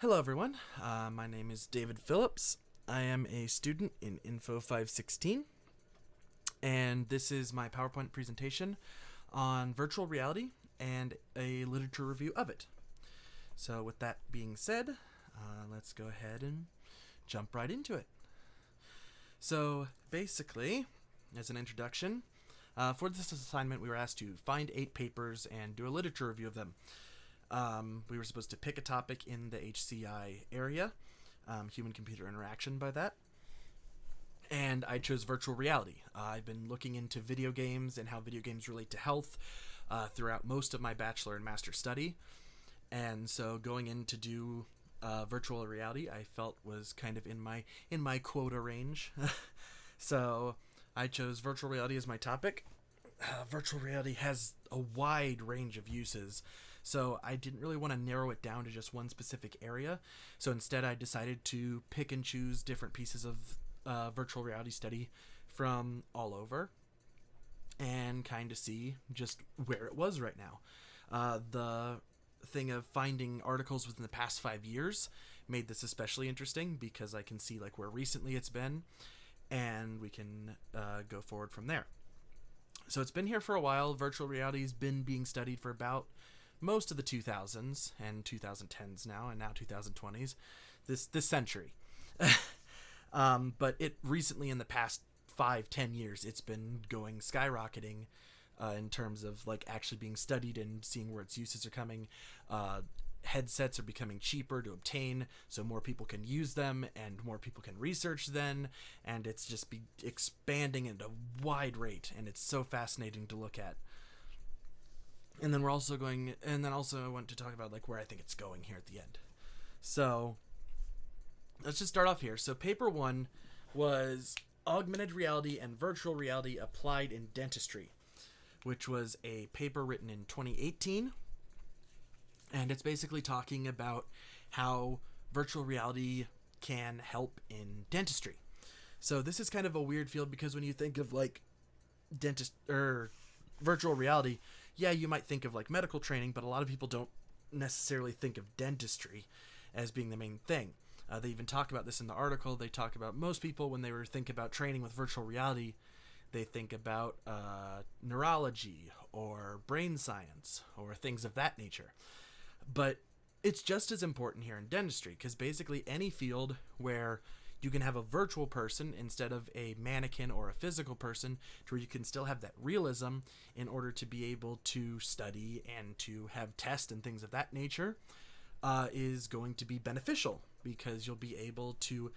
Hello everyone, my name is David Phillips. I am a student in INFO516, and this is my PowerPoint presentation on virtual reality and a literature review of it. So with that being said, let's go ahead and jump right into it. So basically, as an introduction, for this assignment we were asked to find 8 papers and do a literature review of them. We were supposed to pick a topic in the HCI area, human-computer interaction by that, and I chose virtual reality. I've been looking into video games and how video games relate to health throughout most of my bachelor and master study, and so going in to do virtual reality I felt was kind of in my quota range. So I chose virtual reality as my topic. Virtual reality has a wide range of uses, so I didn't really want to narrow it down to just one specific area. So instead I decided to pick and choose different pieces of virtual reality study from all over and kind of see just where it was right now. The thing of finding articles within the past 5 years made this especially interesting because I can see like where recently it's been, and we can go forward from there. So it's been here for a while. Virtual reality's been being studied for about most of the 2000s and 2010s now, and now 2020s, this century. But it recently, in the past 5-10 years, it's been going skyrocketing in terms of like actually being studied and seeing where its uses are coming. Headsets are becoming cheaper to obtain, so more people can use them and more people can research them, and it's just be expanding at a wide rate, and it's so fascinating to look at. And then I want to talk about like where I think it's going here at the end. So let's just start off here. So paper 1 was augmented reality and virtual reality applied in dentistry, which was a paper written in 2018. And it's basically talking about how virtual reality can help in dentistry. So this is kind of a weird field because when you think of like virtual reality, yeah, you might think of like medical training, but a lot of people don't necessarily think of dentistry as being the main thing. They even talk about this in the article. They talk about most people when they were think about training with virtual reality, they think about neurology or brain science or things of that nature. But it's just as important here in dentistry, because basically any field where you can have a virtual person instead of a mannequin or a physical person, to where you can still have that realism in order to be able to study and to have tests and things of that nature, is going to be beneficial, because you'll be able to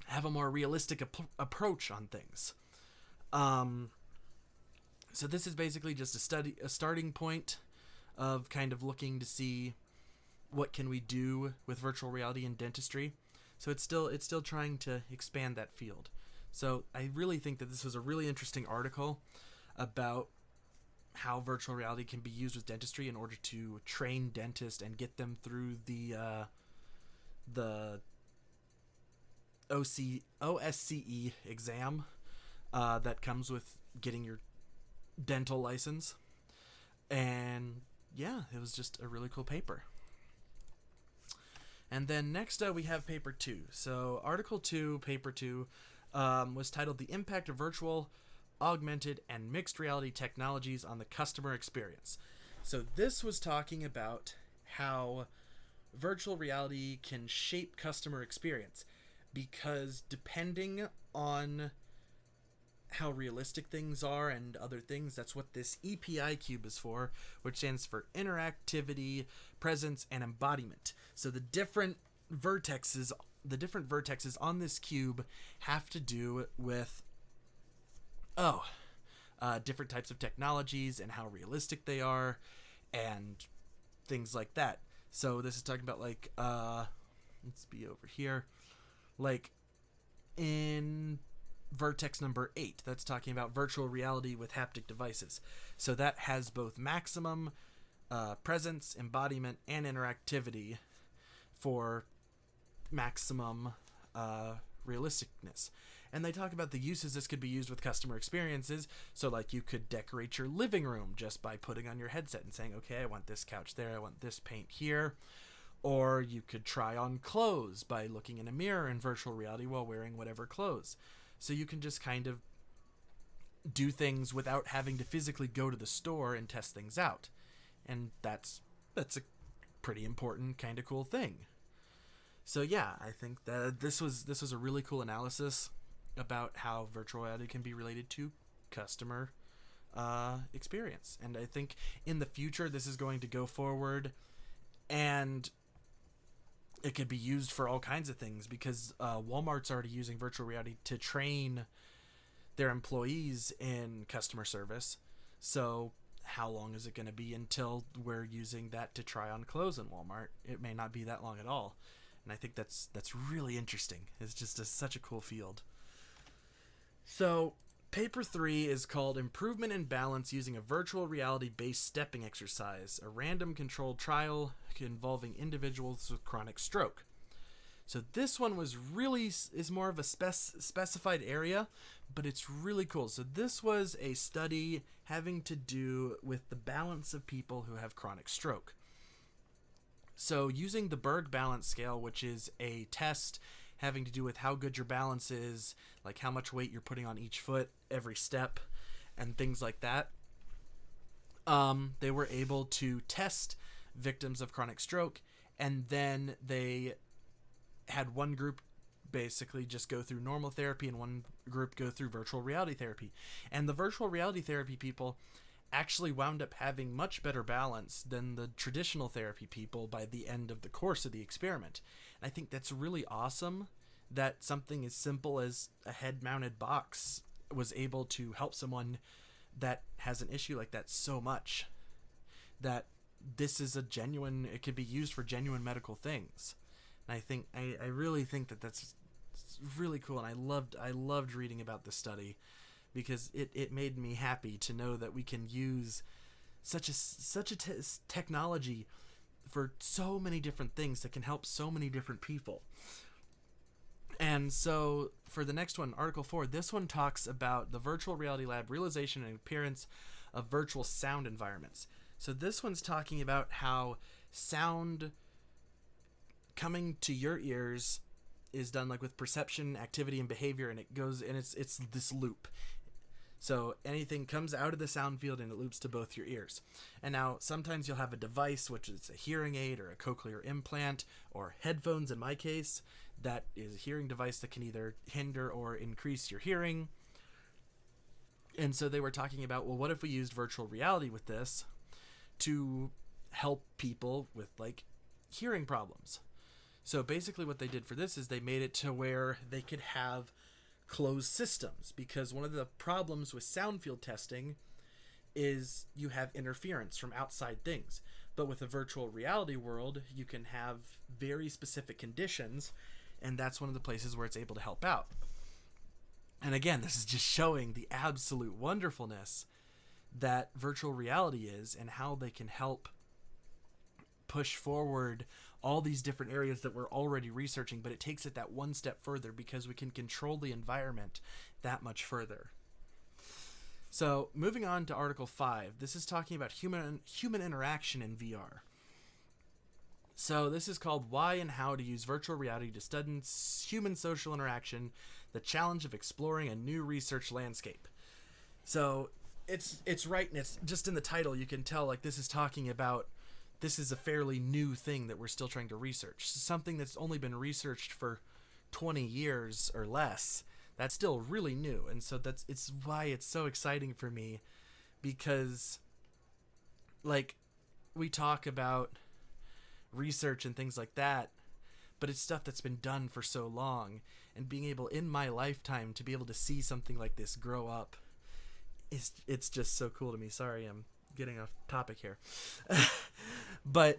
have a more realistic approach on things. So this is basically just a starting point of kind of looking to see what can we do with virtual reality in dentistry. So it's still trying to expand that field. So I really think that this was a really interesting article about how virtual reality can be used with dentistry in order to train dentists and get them through the OSCE exam that comes with getting your dental license. And yeah, it was just a really cool paper. And then next we have paper 2. So article 2, paper 2, was titled "The Impact of Virtual, Augmented, and Mixed Reality Technologies on the Customer Experience." So this was talking about how virtual reality can shape customer experience, because depending on how realistic things are and other things, that's what this EPI cube is for, which stands for interactivity, presence, and embodiment. So the different vertexes on this cube have to do with different types of technologies and how realistic they are and things like that. So this is talking about like let's be over here, like in vertex number 8, that's talking about virtual reality with haptic devices. So that has both maximum presence, embodiment, and interactivity for maximum realisticness. And they talk about the uses this could be used with customer experiences. So like you could decorate your living room just by putting on your headset and saying, okay, I want this couch there, I want this paint here. Or you could try on clothes by looking in a mirror in virtual reality while wearing whatever clothes. So you can just kind of do things without having to physically go to the store and test things out. And that's a pretty important kind of cool thing. So yeah, I think that this was a really cool analysis about how virtual reality can be related to customer experience. And I think in the future this is going to go forward, and it could be used for all kinds of things, because Walmart's already using virtual reality to train their employees in customer service. So how long is it going to be until we're using that to try on clothes in Walmart? It may not be that long at all. And I think that's really interesting. It's just such a cool field. So paper 3 is called Improvement in Balance Using a Virtual Reality-Based Stepping Exercise, a random controlled trial involving individuals with chronic stroke. So this one is more of a specified area, but it's really cool. So this was a study having to do with the balance of people who have chronic stroke. So using the Berg Balance Scale, which is a test having to do with how good your balance is, like how much weight you're putting on each foot, every step, and things like that, they were able to test victims of chronic stroke, and then they had one group basically just go through normal therapy and one group go through virtual reality therapy. And the virtual reality therapy people actually wound up having much better balance than the traditional therapy people by the end of the course of the experiment. And I think that's really awesome that something as simple as a head-mounted box was able to help someone that has an issue like that so much, that this is it could be used for genuine medical things. And I really think that that's really cool, and I loved reading about this study, because it made me happy to know that we can use such a technology for so many different things that can help so many different people. And so for the next one, Article 4, this one talks about the Virtual Reality Lab realization and appearance of virtual sound environments. So this one's talking about how sound coming to your ears is done like with perception, activity, and behavior, and it goes, and it's this loop. So anything comes out of the sound field and it loops to both your ears. And now sometimes you'll have a device, which is a hearing aid or a cochlear implant or headphones in my case, that is a hearing device that can either hinder or increase your hearing. And so they were talking about, well, what if we used virtual reality with this to help people with like hearing problems? So basically what they did for this is they made it to where they could have closed systems, because one of the problems with sound field testing is you have interference from outside things. But with a virtual reality world, you can have very specific conditions, and that's one of the places where it's able to help out. And again, this is just showing the absolute wonderfulness that virtual reality is, and how they can help push forward all these different areas that we're already researching, but it takes it that one step further because we can control the environment that much further. So moving on to Article 5, this is talking about human interaction in VR. So this is called Why and How to Use Virtual Reality to Study Human Social Interaction, the Challenge of Exploring a New Research Landscape. So it's right, and it's just in the title you can tell like this is talking about, this is a fairly new thing that we're still trying to research. Something that's only been researched for 20 years or less, that's still really new. And so it's why it's so exciting for me, because like we talk about research and things like that, but it's stuff that's been done for so long, and being able in my lifetime to be able to see something like this grow up it's just so cool to me. Sorry, I'm getting off topic here. But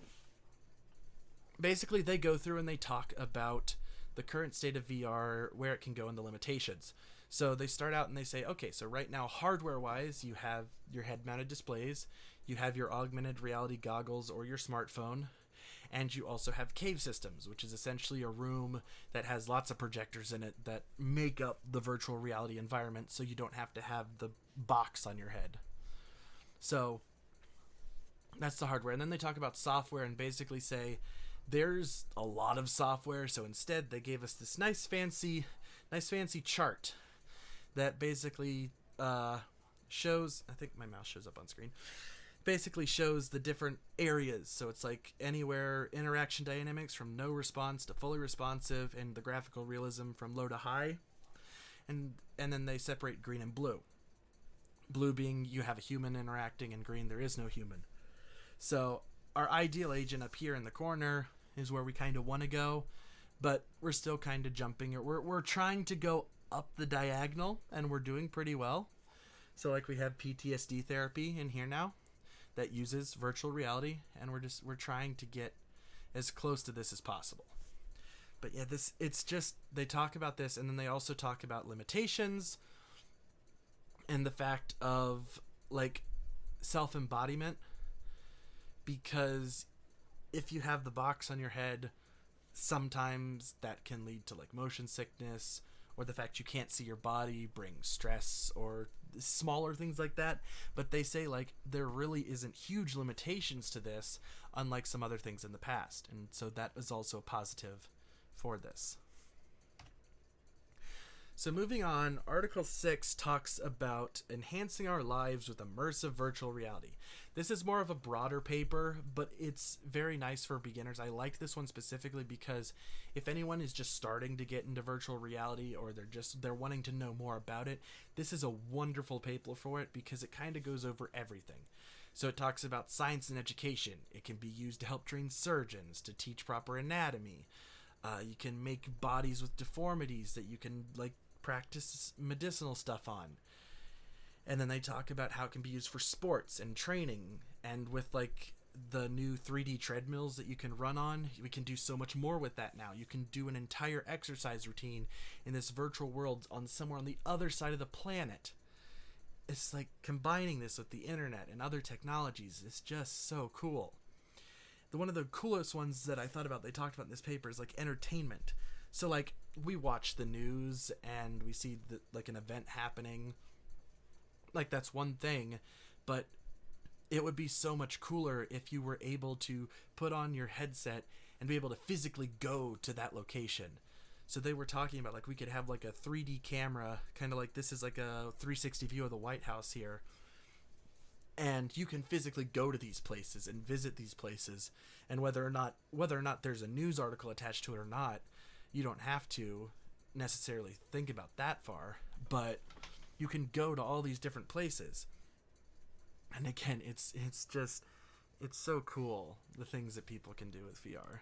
basically they go through and they talk about the current state of VR, where it can go, and the limitations. So they start out and they say, okay, so right now hardware wise, you have your head mounted displays, you have your augmented reality goggles or your smartphone, and you also have cave systems, which is essentially a room that has lots of projectors in it that make up the virtual reality environment, so you don't have to have the box on your head. So that's the hardware. And then they talk about software and basically say There's a lot of software, so instead they gave us this nice fancy chart that basically shows, I think my mouse shows up on screen, basically shows the different areas. So it's like anywhere interaction dynamics from no response to fully responsive, and the graphical realism from low to high. And then they separate green and blue. Blue being you have a human interacting, and green there is no human. So our ideal agent up here in the corner is where we kind of want to go, but we're still kind of jumping. We're trying to go up the diagonal, and we're doing pretty well. So like we have PTSD therapy in here now that uses virtual reality, and we're trying to get as close to this as possible. But yeah, it's just, they talk about this, and then they also talk about limitations and the fact of like self-embodiment, because if you have the box on your head, sometimes that can lead to like motion sickness, or the fact you can't see your body brings stress, or smaller things like that. But they say like there really isn't huge limitations to this, unlike some other things in the past, and so that is also a positive for this. So moving on, Article 6 talks about enhancing our lives with immersive virtual reality. This is more of a broader paper, but it's very nice for beginners. I liked this one specifically because if anyone is just starting to get into virtual reality, or they're wanting to know more about it, this is a wonderful paper for it, because it kind of goes over everything. So it talks about science and education. It can be used to help train surgeons, to teach proper anatomy. You can make bodies with deformities that you can like practice medicinal stuff on. And then they talk about how it can be used for sports and training, and with like the new 3D treadmills that you can run on, we can do so much more with that now. You can do an entire exercise routine in this virtual world on somewhere on the other side of the planet. It's like combining this with the internet and other technologies is just so cool. One of the coolest ones that I thought about, they talked about in this paper, is like entertainment. So like we watch the news and we see like an event happening, like that's one thing, but it would be so much cooler if you were able to put on your headset and be able to physically go to that location. So they were talking about like we could have like a 3D camera, kind of like this is like a 360 view of the White House here. And you can physically go to these places and visit these places, and whether or not there's a news article attached to it or not, you don't have to necessarily think about that far, but you can go to all these different places. And again, it's so cool, the things that people can do with VR.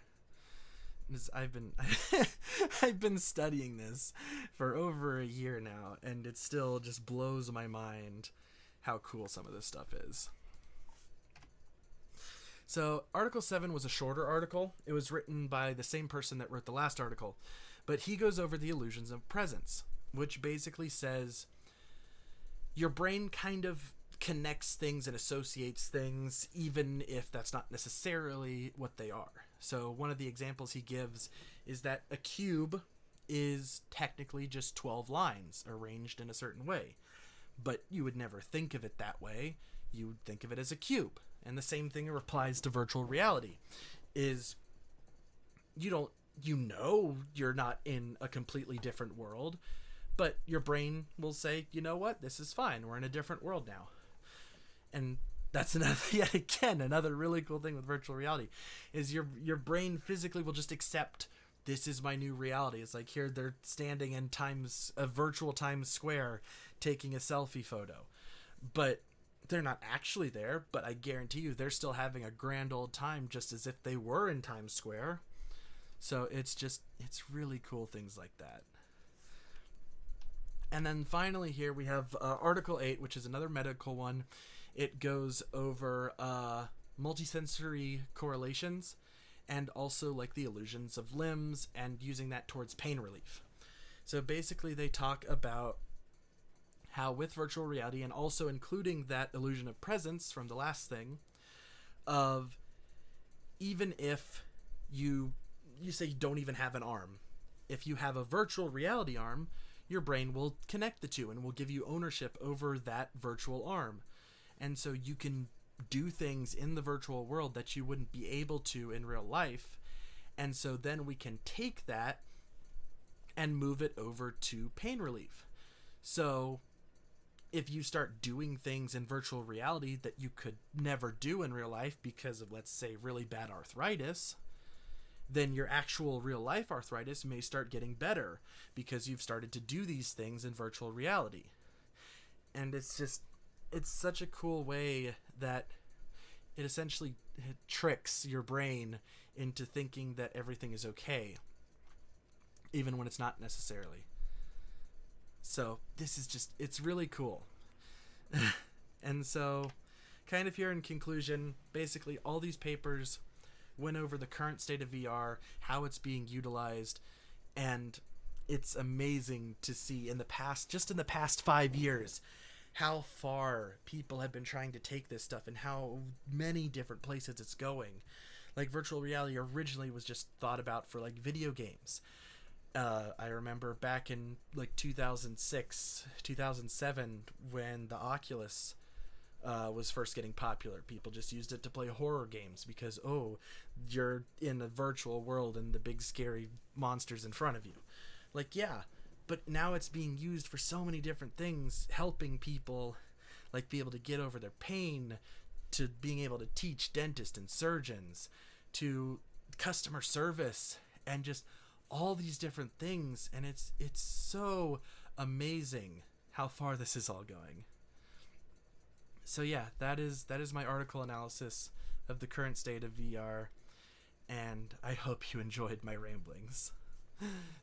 I've been studying this for over a year now, and it still just blows my mind how cool some of this stuff is. So Article 7 was a shorter article. It was written by the same person that wrote the last article, but he goes over the illusions of presence, which basically says your brain kind of connects things and associates things, even if that's not necessarily what they are. So one of the examples he gives is that a cube is technically just 12 lines arranged in a certain way. But you would never think of it that way. You would think of it as a cube. And the same thing applies to virtual reality. Is you're not in a completely different world, but your brain will say, you know what, this is fine. We're in a different world now. And that's another really cool thing with virtual reality is your brain physically will just accept this is my new reality. It's like here they're standing in a virtual Times Square taking a selfie photo, but they're not actually there, but I guarantee you they're still having a grand old time just as if they were in Times Square. So it's really cool things like that. And then finally here we have Article 8, which is another medical one. It goes over multisensory correlations and also like the illusions of limbs and using that towards pain relief. So basically they talk about how with virtual reality, and also including that illusion of presence from the last thing, of even if you say you don't even have an arm, if you have a virtual reality arm, your brain will connect the two and will give you ownership over that virtual arm. And so you can do things in the virtual world that you wouldn't be able to in real life, And so then we can take that and move it over to pain relief. So if you start doing things in virtual reality that you could never do in real life because of, let's say, really bad arthritis, then your actual real life arthritis may start getting better because you've started to do these things in virtual reality. And it's such a cool way that it essentially tricks your brain into thinking that everything is okay, even when it's not necessarily. So this is it's really cool. And so, kind of here in conclusion, basically all these papers went over the current state of VR, how it's being utilized, and it's amazing to see in the past 5 years, how far people have been trying to take this stuff and how many different places it's going. Like, virtual reality originally was just thought about for, like, video games. I remember back in, like, 2006, 2007, when the Oculus was first getting popular. People just used it to play horror games because, oh, you're in a virtual world and the big scary monster's in front of you. Like, yeah, but now it's being used for so many different things, helping people, like, be able to get over their pain, to being able to teach dentists and surgeons, to customer service, and just all these different things. And it's so amazing how far this is all going. So yeah, that is my article analysis of the current state of VR, and I hope you enjoyed my ramblings.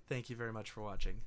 Thank you very much for watching.